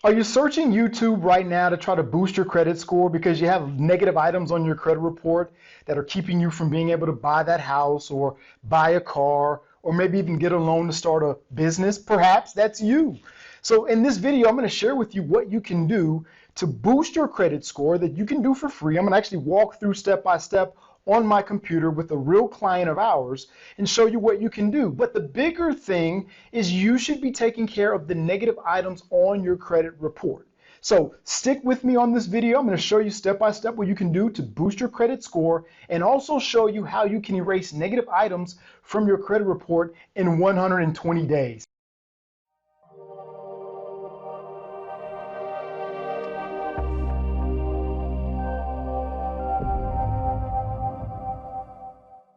Are you searching YouTube right now to try to boost your credit score because you have negative items on your credit report that are keeping you from being able to buy that house or buy a car or maybe even get a loan to start a business? Perhaps that's you. So in this video, I'm going to share with you what you can do to boost your credit score that you can do for free. I'm going to actually walk through step by step on my computer with a real client of ours and show you what you can do. But the bigger thing is you should be taking care of the negative items on your credit report. So stick with me on this video. I'm going to show you step by step what you can do to boost your credit score and also show you how you can erase negative items from your credit report in 120 days.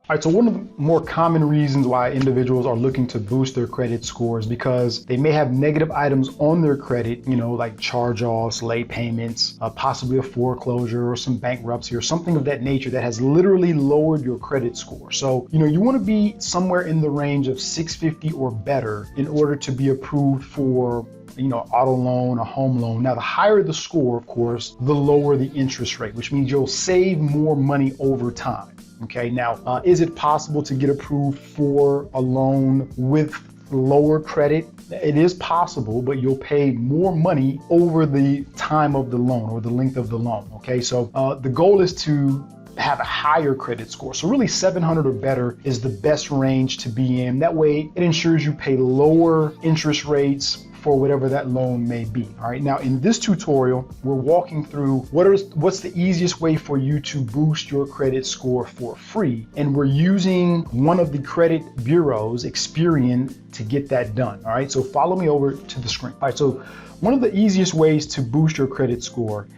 All right, so one of the more common reasons why individuals are looking to boost their credit score is because they may have negative items on their credit, like charge-offs, late payments, possibly a foreclosure or some bankruptcy or something of that nature that has literally lowered your credit score. So, you want to be somewhere in the range of 650 or better in order to be approved for auto loan, a home loan. Now, the higher the score, of course, the lower the interest rate, which means you'll save more money over time. Okay, now, is it possible to get approved for a loan with lower credit? It is possible, but you'll pay more money over the time of the loan or the length of the loan. Okay, so the goal is to have a higher credit score. So really 700 or better is the best range to be in. That way it ensures you pay lower interest rates for whatever that loan may be. All right, now in this tutorial, we're walking through what's the easiest way for you to boost your credit score for free. And we're using one of the credit bureaus, Experian, to get that done. All right, so follow me over to the screen. All right, so one of the easiest ways to boost your credit score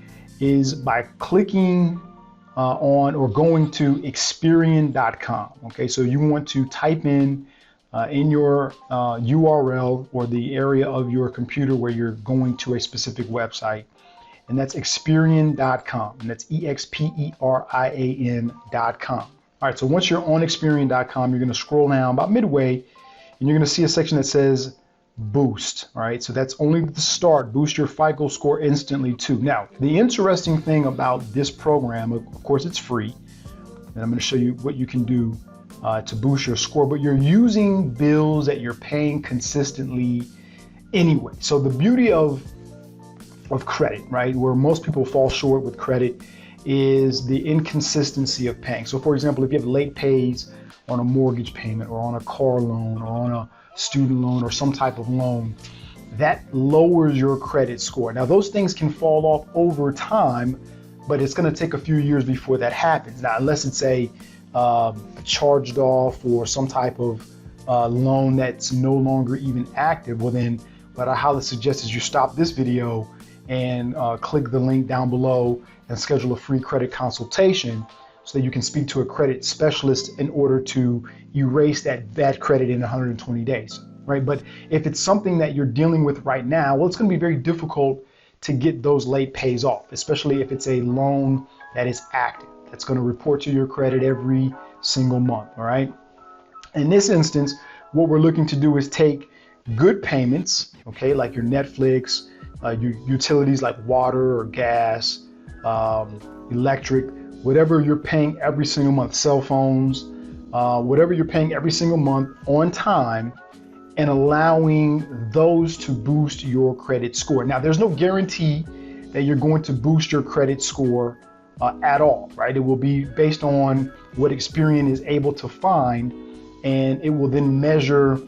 is by clicking on or going to Experian.com. Okay, so you want to type in your URL or the area of your computer where you're going to a specific website, and that's Experian.com, and that's Experian.com. All right, so once you're on Experian.com, you're going to scroll down about midway, and you're going to see a section that says Boost. All right, so that's only the start. Boost your FICO score instantly too. Now, the interesting thing about this program, of course, it's free, and I'm going to show you what you can do to boost your score, but you're using bills that you're paying consistently anyway. So the beauty of credit, right, where most people fall short with credit is the inconsistency of paying. So for example, if you have late pays on a mortgage payment or on a car loan or on a student loan or some type of loan, that lowers your credit score. Now those things can fall off over time, but it's going to take a few years before that happens. Now, unless it's a charged off or some type of loan that's no longer even active, well then what I highly suggest is you stop this video and click the link down below and schedule a free credit consultation so that you can speak to a credit specialist in order to erase that bad credit in 120 days, right? But if it's something that you're dealing with right now, well, it's going to be very difficult to get those late pays off, especially if it's a loan that is active. That's going to report to your credit every single month, all right? In this instance, what we're looking to do is take good payments, okay, like your Netflix, your utilities like water or gas, electric, whatever you're paying every single month, cell phones, whatever you're paying every single month on time, and allowing those to boost your credit score. Now, there's no guarantee that you're going to boost your credit score at all, right? It will be based on what Experian is able to find, and it will then measure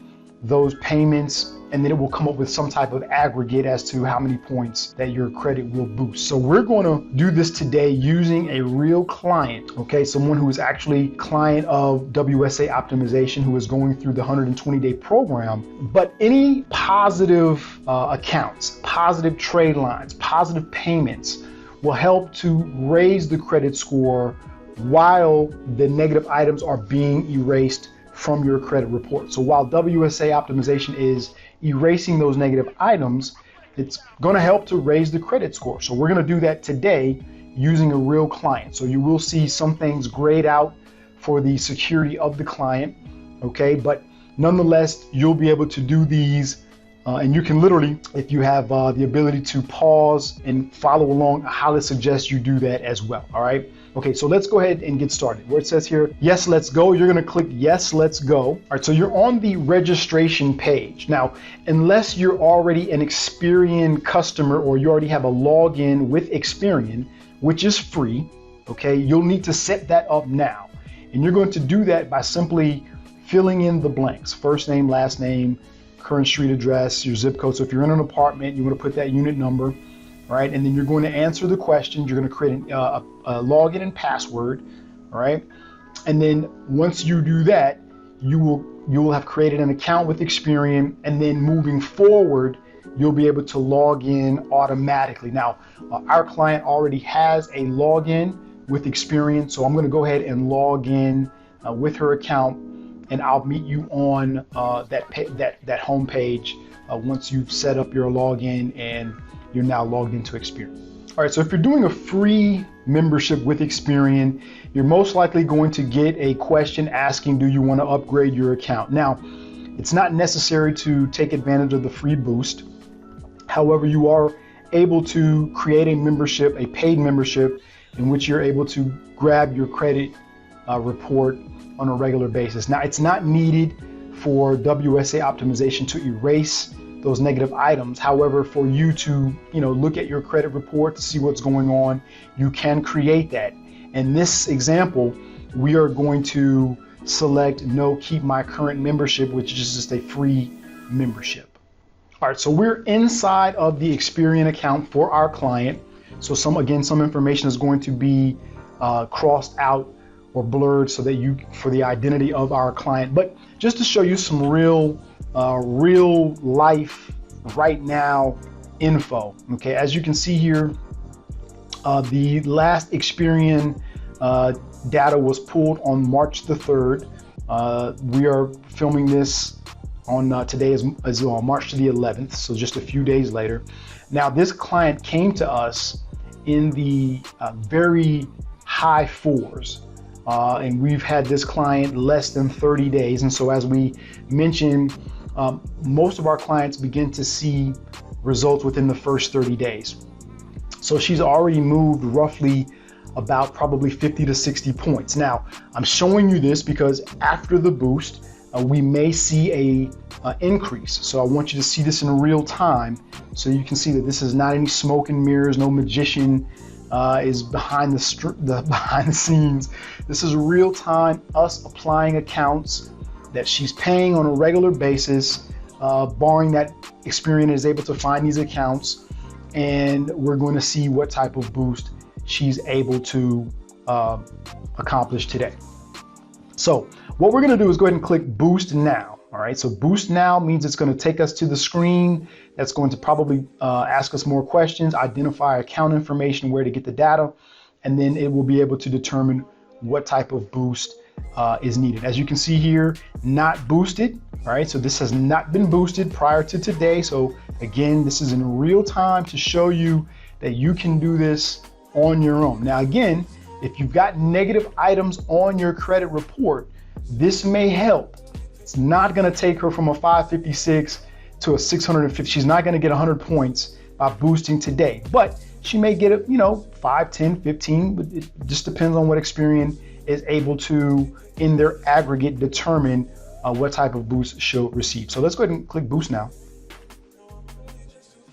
those payments, and then it will come up with some type of aggregate as to how many points that your credit will boost. So we're going to do this today using a real client, okay? Someone who is actually client of WSA optimization, who is going through the 120-day program. But any positive accounts, positive trade lines, positive payments will help to raise the credit score while the negative items are being erased from your credit report. So while WSA optimization is erasing those negative items, it's going to help to raise the credit score. So we're going to do that today using a real client. So you will see some things grayed out for the security of the client, okay? But nonetheless, you'll be able to do these And you can literally, if you have the ability to pause and follow along, I highly suggest you do that as well. All right. Okay, so let's go ahead and get started. Where it says here, yes, let's go, you're gonna click yes, let's go. All right, so you're on the registration page. Now, unless you're already an Experian customer or you already have a login with Experian, which is free, okay, you'll need to set that up now. And you're going to do that by simply filling in the blanks, first name, last name, current street address, your zip code. So if you're in an apartment, you want to put that unit number, right? And then you're going to answer the questions. You're going to create a login and password, all right? And then once you do that, you will have created an account with Experian, and then moving forward, you'll be able to log in automatically. Now, our client already has a login with Experian, so I'm going to go ahead and log in with her account, and I'll meet you on that home page once you've set up your login and you're now logged into Experian. All right, so if you're doing a free membership with Experian, you're most likely going to get a question asking, do you want to upgrade your account? Now, it's not necessary to take advantage of the free boost. However, you are able to create a membership, a paid membership, in which you're able to grab your credit report on a regular basis. Now, it's not needed for WSA optimization to erase those negative items. However, for you to look at your credit report to see what's going on, you can create that. In this example, we are going to select no, keep my current membership, which is just a free membership. All right, so we're inside of the Experian account for our client. So some information is going to be crossed out or blurred so that for the identity of our client. But just to show you some real life right now info. Okay, as you can see here, the last Experian data was pulled on March the 3rd. We are filming this on today is March the 11th, so just a few days later. Now, this client came to us in the very high fours. And we've had this client less than 30 days. And so as we mentioned, most of our clients begin to see results within the first 30 days. So she's already moved roughly about probably 50 to 60 points. Now, I'm showing you this because after the boost, we may see a increase. So I want you to see this in real time so you can see that this is not any smoke and mirrors, no magician is behind the scenes. This is real time, us applying accounts that she's paying on a regular basis, barring that Experian is able to find these accounts, and we're going to see what type of boost she's able to accomplish today. So what we're going to do is go ahead and click Boost Now. All right, so Boost Now means it's going to take us to the screen that's going to probably ask us more questions, identify account information, where to get the data, and then it will be able to determine what type of boost is needed. As you can see here, not boosted. All right, so this has not been boosted prior to today. So again, this is in real time to show you that you can do this on your own. Now, again, if you've got negative items on your credit report, this may help. It's not going to take her from a 556 to a 650. She's not going to get 100 points by boosting today, but she may get it, 5, 10, 15, but it just depends on what Experian is able to, in their aggregate, determine what type of boost she'll receive. So let's go ahead and click Boost Now.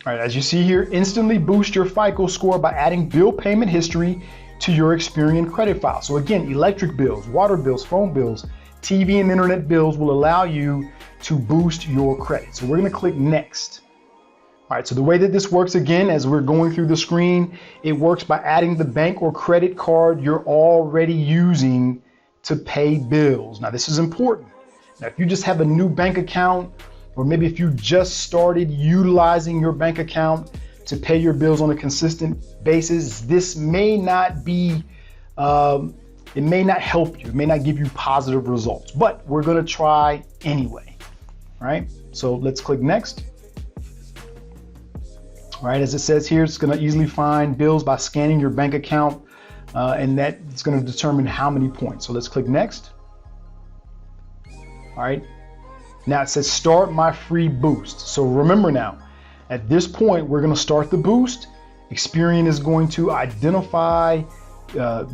All right, as you see here, instantly boost your FICO score by adding bill payment history to your Experian credit file. So again, electric bills, water bills, phone bills, TV and internet bills will allow you to boost your credit. So we're going to click Next. All right, so the way that this works, again, as we're going through the screen, it works by adding the bank or credit card you're already using to pay bills. Now, this is important. Now, if you just have a new bank account, or maybe if you just started utilizing your bank account to pay your bills on a consistent basis, this may not be, it may not help you. It may not give you positive results, but we're going to try anyway. All right, so let's click Next. All right, as it says here, it's going to easily find bills by scanning your bank account, and that's going to determine how many points. So let's click Next. All right, Now it says start my free boost. So remember now, at this point, we're going to start the boost. Experian is going to identify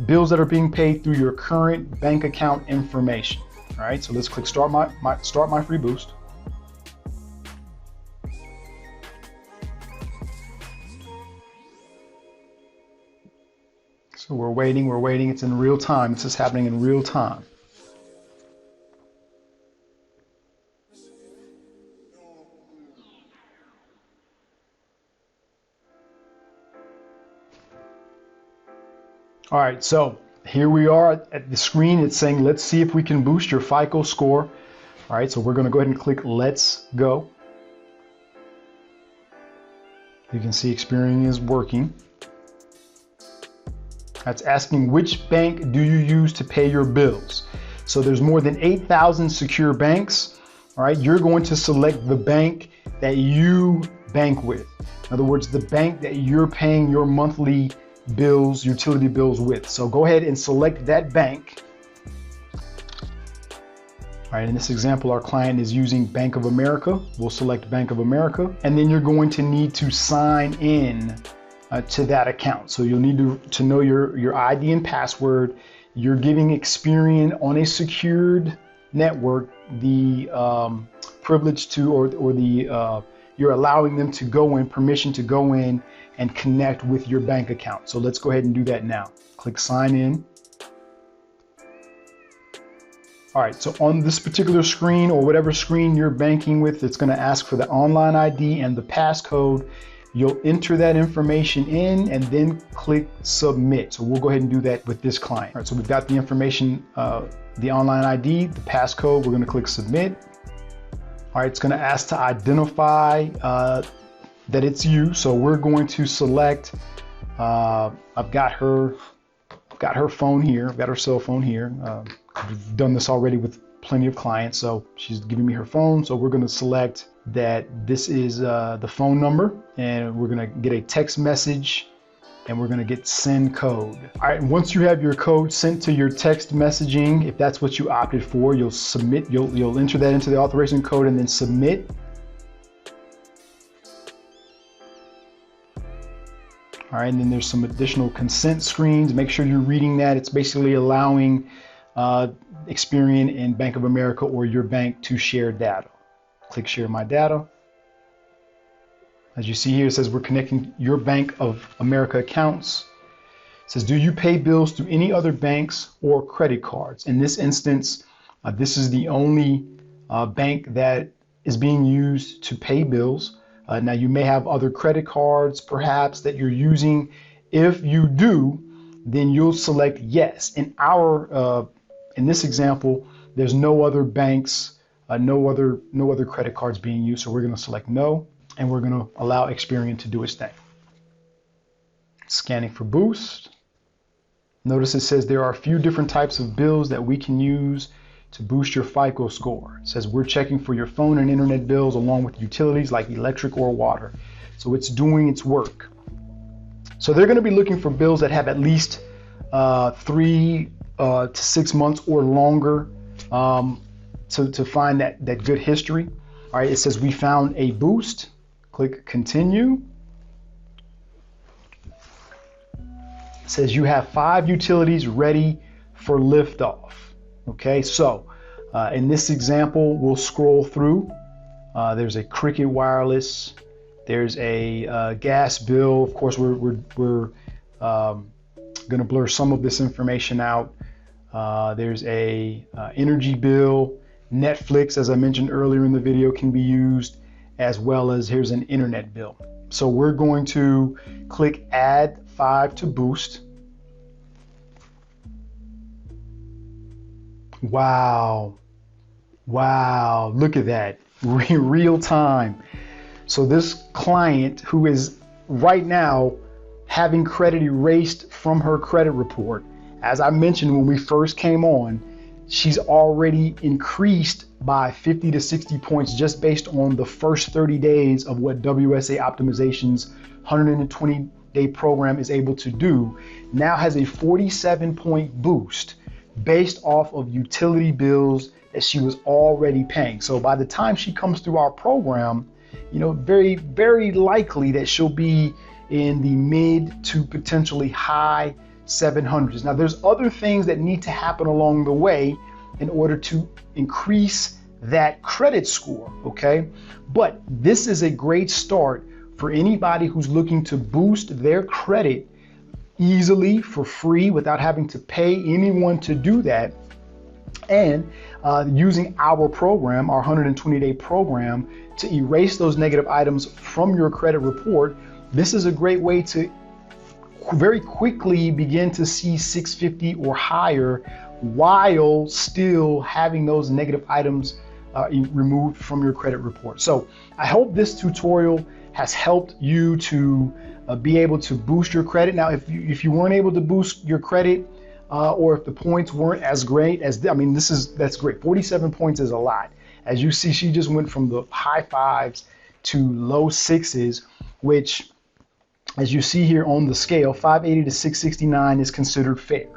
bills that are being paid through your current bank account information. All right, so let's click start my free boost. So we're waiting. It's in real time. This is happening in real time. All right, so here we are at the screen. It's saying, let's see if we can boost your FICO score. All right, so we're going to go ahead and click let's go. You can see Experian is working. That's asking which bank do you use to pay your bills. So there's more than 8,000 secure banks. All right, you're going to select the bank that you bank with. In other words, the bank that you're paying your monthly bills, utility bills with. So go ahead and select that bank. All right, in this example, our client is using Bank of America. We'll select Bank of America, and then you're going to need to sign in to that account. So you'll need to know your ID and password. You're giving Experian on a secured network the privilege to, or the you're allowing them to go in, permission to go in and connect with your bank account. So let's go ahead and do that now. Click sign in. All right, so on this particular screen or whatever screen you're banking with, it's gonna ask for the online ID and the passcode. You'll enter that information in and then click submit. So we'll go ahead and do that with this client. All right, so we've got the information, the online ID, the passcode, we're gonna click submit. All right, it's gonna ask to identify that it's you. So we're going to select, I've got her phone here, I've got her cell phone here. We've done this already with plenty of clients, so she's giving me her phone. So we're gonna select that this is the phone number, and we're gonna get a text message, and we're gonna get send code. All right, once you have your code sent to your text messaging, if that's what you opted for, you'll submit, you'll enter that into the authorization code and then submit. All right, and then there's some additional consent screens. Make sure you're reading that. It's basically allowing Experian and Bank of America or your bank to share data. Click share my data. As you see here, it says we're connecting your Bank of America accounts. It says, do you pay bills through any other banks or credit cards? In this instance, this is the only bank that is being used to pay bills. Now you may have other credit cards perhaps that you're using. If you do, then you'll select yes. In this example, there's no other banks, no other credit cards being used. So we're going to select no, and we're going to allow Experian to do its thing. Scanning for boost. Notice it says there are a few different types of bills that we can use to boost your FICO score. It says we're checking for your phone and internet bills along with utilities like electric or water. So it's doing its work. So they're going to be looking for bills that have at least 3 to 6 months or longer to find that good history. All right, it says we found a boost. Click continue. It says you have 5 utilities ready for liftoff. Okay, so in this example, we'll scroll through. There's a Cricket Wireless. There's a gas bill. Of course, we're going to blur some of this information out. There's a energy bill. Netflix, as I mentioned earlier in the video, can be used, as well as here's an internet bill. So we're going to click add 5 to boost. Wow, look at that, real time. So this client, who is right now having credit erased from her credit report, as I mentioned when we first came on, she's already increased by 50 to 60 points just based on the first 30 days of what WSA Optimization's 120-day program is able to do. Now has a 47-point boost based off of utility bills that she was already paying. So by the time she comes through our program, very, very likely that she'll be in the mid to potentially high 700s. Now, there's other things that need to happen along the way in order to increase that credit score, okay? But this is a great start for anybody who's looking to boost their credit easily for free without having to pay anyone to do that. And using our program, our 120-day program, to erase those negative items from your credit report. This is a great way to very quickly begin to see 650 or higher while still having those negative items removed from your credit report. So I hope this tutorial has helped you to be able to boost your credit. Now, if you weren't able to boost your credit, or if the points weren't as great as, that's great. 47 points is a lot. As you see, she just went from the high 5s to low 6s, which, as you see here on the scale, 580 to 669 is considered fair.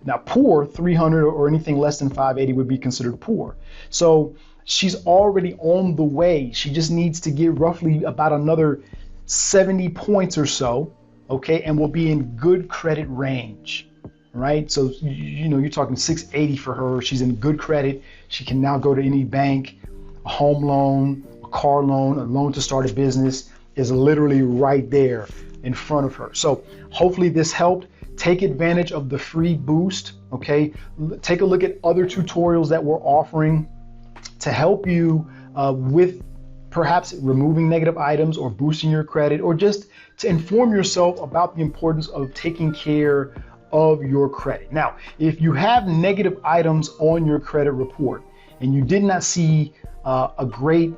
Now, poor, 300 or anything less than 580 would be considered poor. So she's already on the way. She just needs to get roughly about another 70 points or so, okay, and will be in good credit range. Right? So, you're talking 680 for her. She's in good credit. She can now go to any bank. A home loan, a car loan, a loan to start a business is literally right there in front of her. So hopefully this helped. Take advantage of the free boost, okay? Take a look at other tutorials that we're offering to help you with perhaps removing negative items or boosting your credit, or just to inform yourself about the importance of taking care of your credit. Now, if you have negative items on your credit report and you did not see a great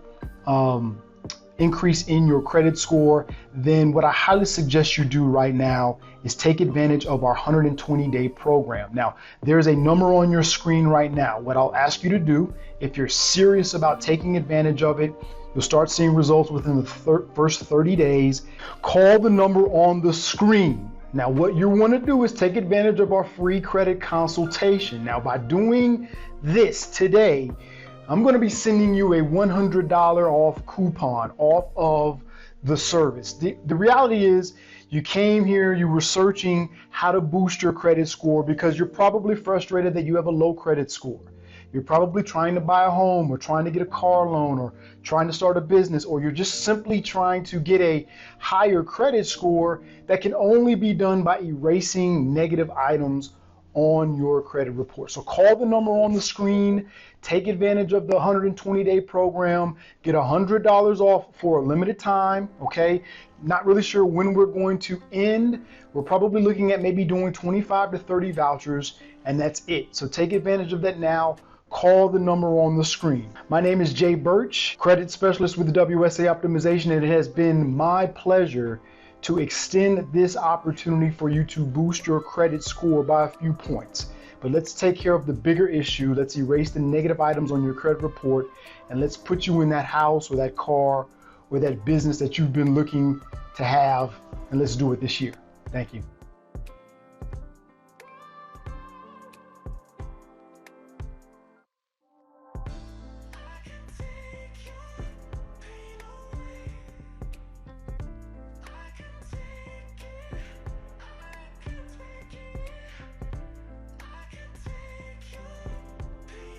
increase in your credit score, then what I highly suggest you do right now is take advantage of our 120-day program. Now, there's a number on your screen right now. What I'll ask you to do, if you're serious about taking advantage of it, you'll start seeing results within the first 30 days. Call the number on the screen. Now, what you want to do is take advantage of our free credit consultation. Now, by doing this today, I'm going to be sending you a $100 off coupon off of the service. The reality is, you came here, you were searching how to boost your credit score because you're probably frustrated that you have a low credit score. You're probably trying to buy a home or trying to get a car loan or trying to start a business, or you're just simply trying to get a higher credit score that can only be done by erasing negative items on your credit report. So call the number on the screen, take advantage of the 120-day program, get $100 off for a limited time, okay? Not really sure when we're going to end. We're probably looking at maybe doing 25 to 30 vouchers, and that's it. So take advantage of that now. Call the number on the screen. My name is Jay Birch, credit specialist with the WSA Optimization, and it has been my pleasure to extend this opportunity for you to boost your credit score by a few points. But let's take care of the bigger issue. Let's erase the negative items on your credit report, and let's put you in that house or that car or that business that you've been looking to have, and let's do it this year. Thank you.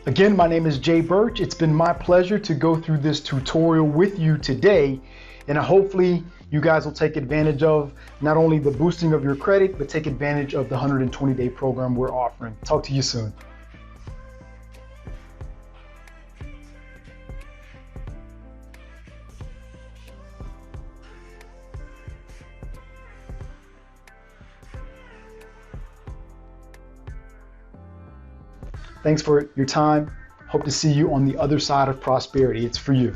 Again, my name is Jay Birch. It's been my pleasure to go through this tutorial with you today, and hopefully you guys will take advantage of not only the boosting of your credit, but take advantage of the 120-day program we're offering. Talk to you soon. Thanks for your time. Hope to see you on the other side of prosperity. It's for you.